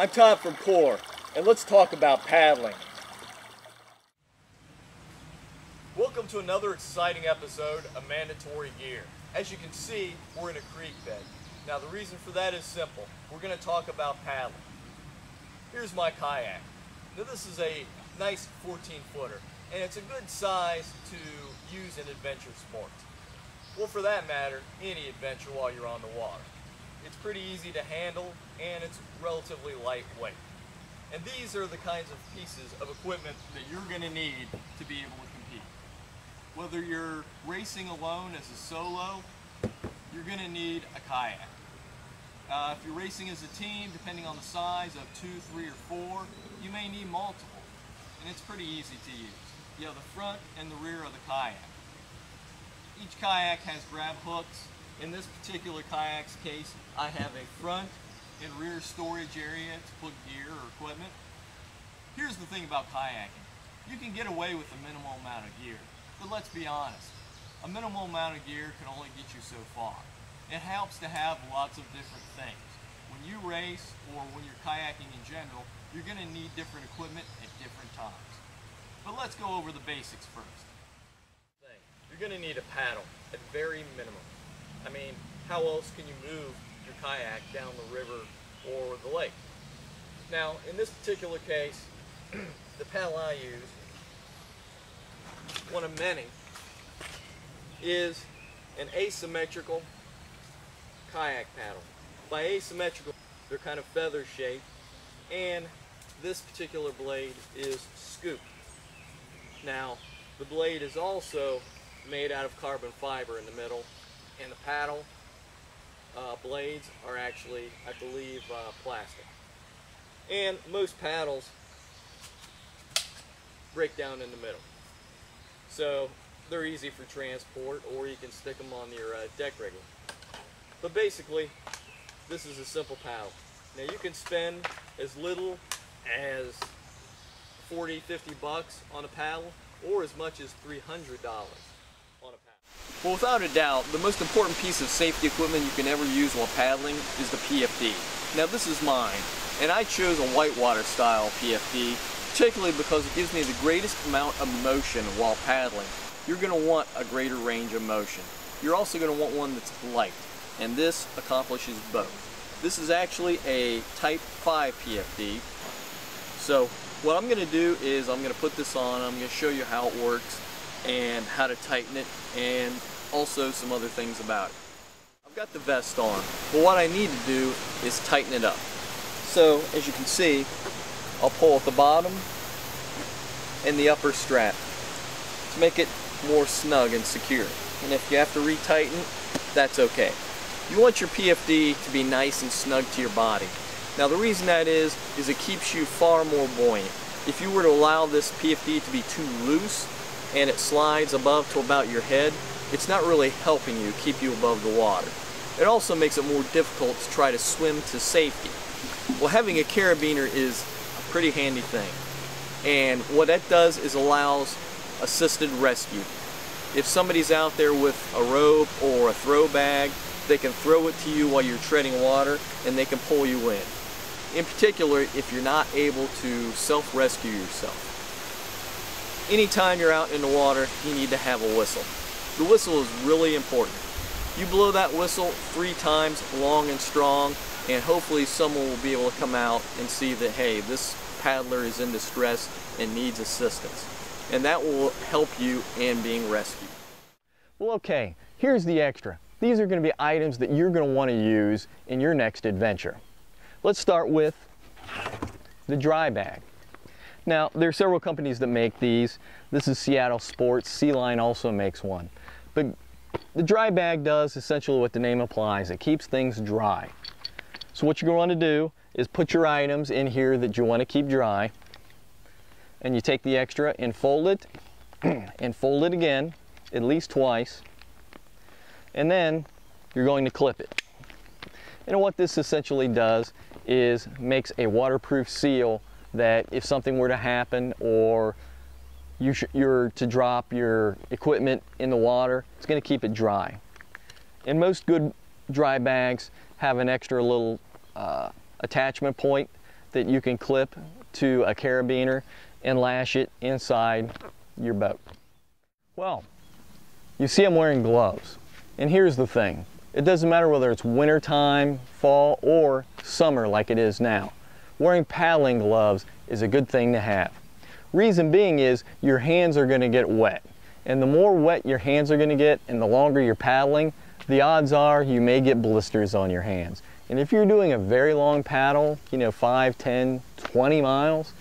I'm Todd from Core, and let's talk about paddling. Welcome to another exciting episode of Mandatory Gear. As you can see, we're in a creek bed. Now the reason for that is simple. We're going to talk about paddling. Here's my kayak. Now this is a nice 14-footer, and it's a good size to use in adventure sports. Well, for that matter, any adventure while you're on the water. It's pretty easy to handle, and it's relatively lightweight. And these are the kinds of pieces of equipment that you're going to need to be able to compete. Whether you're racing alone as a solo, you're going to need a kayak. If you're racing as a team, depending on the size of 2, 3, or 4, you may need multiple. And it's pretty easy to use. You have the front and the rear of the kayak. Each kayak has grab hooks. In this particular kayak's case, I have a front and rear storage area to put gear or equipment. Here's the thing about kayaking. You can get away with a minimal amount of gear, but let's be honest. A minimal amount of gear can only get you so far. It helps to have lots of different things. When you race or when you're kayaking in general, you're going to need different equipment at different times. But let's go over the basics first. You're going to need a paddle at very minimum. I mean, how else can you move your kayak down the river or the lake? Now, in this particular case, the paddle I use, one of many, is an asymmetrical kayak paddle. By asymmetrical, they're kind of feather shaped, and this particular blade is scooped. Now, the blade is also made out of carbon fiber in the middle, and the paddle blades are actually, I believe, plastic. And most paddles break down in the middle, so they're easy for transport, or you can stick them on your deck rigging. But basically, this is a simple paddle. Now you can spend as little as $40, $50 on a paddle, or as much as $300 on a paddle. Well, without a doubt, the most important piece of safety equipment you can ever use while paddling is the PFD. Now this is mine, and I chose a whitewater style PFD, particularly because it gives me the greatest amount of motion while paddling. You're going to want a greater range of motion. You're also going to want one that's light, and this accomplishes both. This is actually a Type 5 PFD. So what I'm going to do is I'm going to put this on, I'm going to show you how it works and how to tighten it, and also some other things about it. I've got the vest on, but what I need to do is tighten it up. So as you can see, I'll pull at the bottom and the upper strap to make it more snug and secure. And if you have to retighten, that's okay. You want your PFD to be nice and snug to your body. Now the reason that is it keeps you far more buoyant. If you were to allow this PFD to be too loose and it slides above to about your head, it's not really helping you keep you above the water. It also makes it more difficult to try to swim to safety. Well, having a carabiner is a pretty handy thing. And what that does is allows assisted rescue. If somebody's out there with a rope or a throw bag, they can throw it to you while you're treading water, and they can pull you in. In particular, if you're not able to self-rescue yourself. Anytime you're out in the water, you need to have a whistle. The whistle is really important. You blow that whistle 3 times long and strong, and hopefully someone will be able to come out and see that, hey, this paddler is in distress and needs assistance. And that will help you in being rescued. Well, okay, here's the extra. These are going to be items that you're going to want to use in your next adventure. Let's start with the dry bag. Now, there are several companies that make these. This is Seattle Sports. Sea-Line also makes one. But the dry bag does essentially what the name implies. It keeps things dry. So what you're going to want to do is put your items in here that you want to keep dry. And you take the extra and fold it, and fold it again, at least twice. And then you're going to clip it. And what this essentially does is makes a waterproof seal that if something were to happen, or you're to drop your equipment in the water, it's going to keep it dry. And most good dry bags have an extra little attachment point that you can clip to a carabiner and lash it inside your boat. Well, you see I'm wearing gloves. And here's the thing. It doesn't matter whether it's winter time, fall, or summer like it is now. Wearing paddling gloves is a good thing to have. Reason being is your hands are going to get wet. And the more wet your hands are going to get and the longer you're paddling, the odds are you may get blisters on your hands. And if you're doing a very long paddle, 5, 10, 20 miles,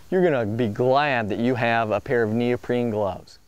you're going to be glad that you have a pair of neoprene gloves.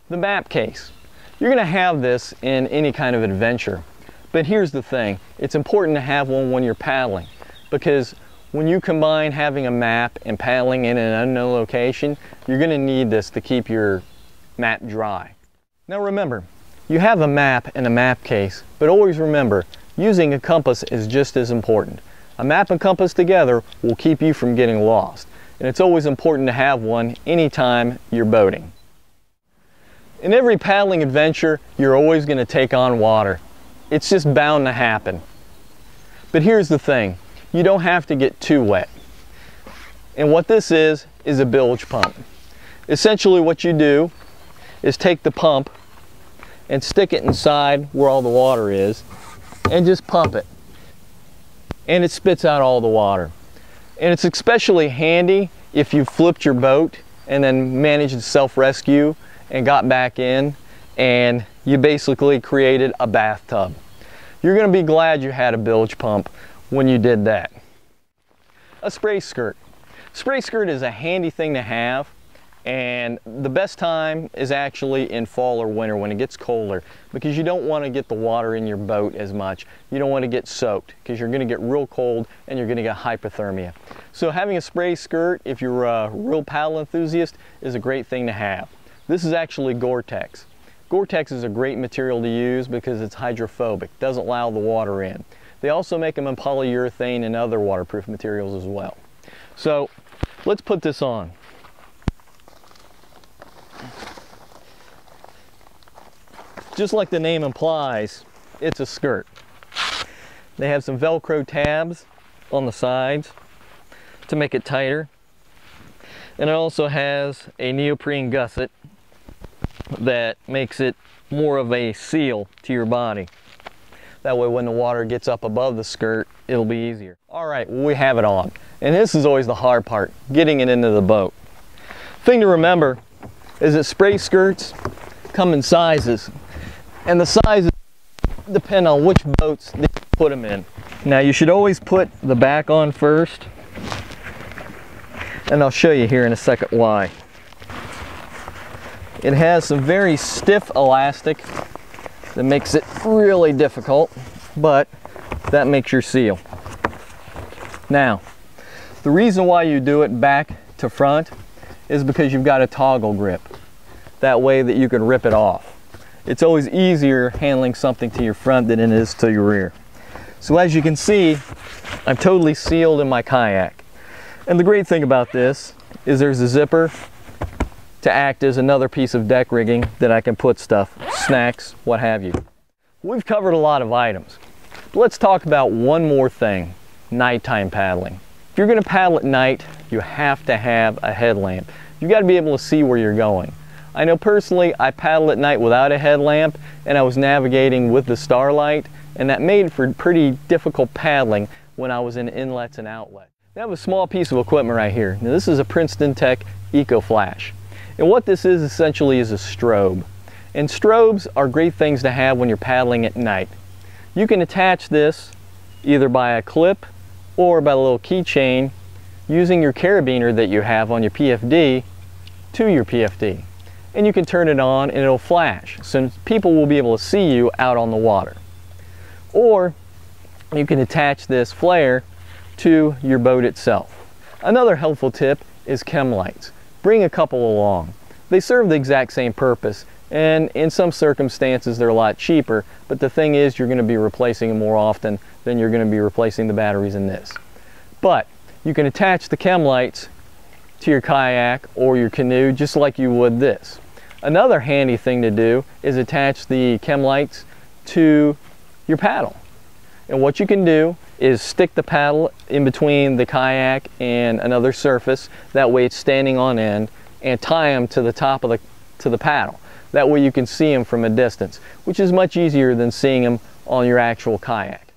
The map case. You're going to have this in any kind of adventure. But here's the thing. It's important to have one when you're paddling, because when you combine having a map and paddling in an unknown location, you're going to need this to keep your map dry. Now remember, you have a map and a map case, but always remember, using a compass is just as important. A map and compass together will keep you from getting lost, and it's always important to have one anytime you're boating. In every paddling adventure, you're always going to take on water. It's just bound to happen. But here's the thing, you don't have to get too wet. And what this is a bilge pump. Essentially what you do is take the pump and stick it inside where all the water is and just pump it. And it spits out all the water. And it's especially handy if you flipped your boat and then managed to self-rescue and got back in and you basically created a bathtub. You're going to be glad you had a bilge pump when you did that. A spray skirt. Spray skirt is a handy thing to have, and the best time is actually in fall or winter when it gets colder, because you don't want to get the water in your boat as much. You don't want to get soaked because you're going to get real cold and you're going to get hypothermia. So having a spray skirt, if you're a real paddle enthusiast, is a great thing to have. This is actually Gore-Tex. Gore-Tex is a great material to use because it's hydrophobic, doesn't allow the water in. They also make them in polyurethane and other waterproof materials as well. So let's put this on. Just like the name implies, it's a skirt. They have some Velcro tabs on the sides to make it tighter. And it also has a neoprene gusset that makes it more of a seal to your body. That way when the water gets up above the skirt, it'll be easier. All right, well, we have it on. And this is always the hard part, getting it into the boat. Thing to remember is that spray skirts come in sizes. And the sizes depend on which boats they put them in. Now you should always put the back on first. And I'll show you here in a second why. It has some very stiff elastic that makes it really difficult, but that makes your seal. Now, the reason why you do it back to front is because you've got a toggle grip. That way that you can rip it off. It's always easier handling something to your front than it is to your rear. So as you can see, I'm totally sealed in my kayak. And the great thing about this is there's a zipper to act as another piece of deck rigging that I can put stuff, snacks, what have you. We've covered a lot of items. But let's talk about one more thing, nighttime paddling. If you're going to paddle at night, you have to have a headlamp. You've got to be able to see where you're going. I know personally I paddle at night without a headlamp, and I was navigating with the Starlight, and that made for pretty difficult paddling when I was in inlets and outlets. I have a small piece of equipment right here. Now this is a Princeton Tech EcoFlash. And what this is essentially is a strobe. And strobes are great things to have when you're paddling at night. You can attach this either by a clip or by a little keychain using your carabiner that you have on your PFD to your PFD. And you can turn it on and it'll flash, so people will be able to see you out on the water. Or you can attach this flare to your boat itself. Another helpful tip is chem lights. Bring a couple along. They serve the exact same purpose, and in some circumstances they're a lot cheaper, but the thing is you're going to be replacing them more often than you're going to be replacing the batteries in this. But you can attach the chem lights to your kayak or your canoe just like you would this. Another handy thing to do is attach the chem lights to your paddle. And what you can do is stick the paddle in between the kayak and another surface. That way it's standing on end, and tie them to the top of the paddle. That way you can see them from a distance, which is much easier than seeing them on your actual kayak.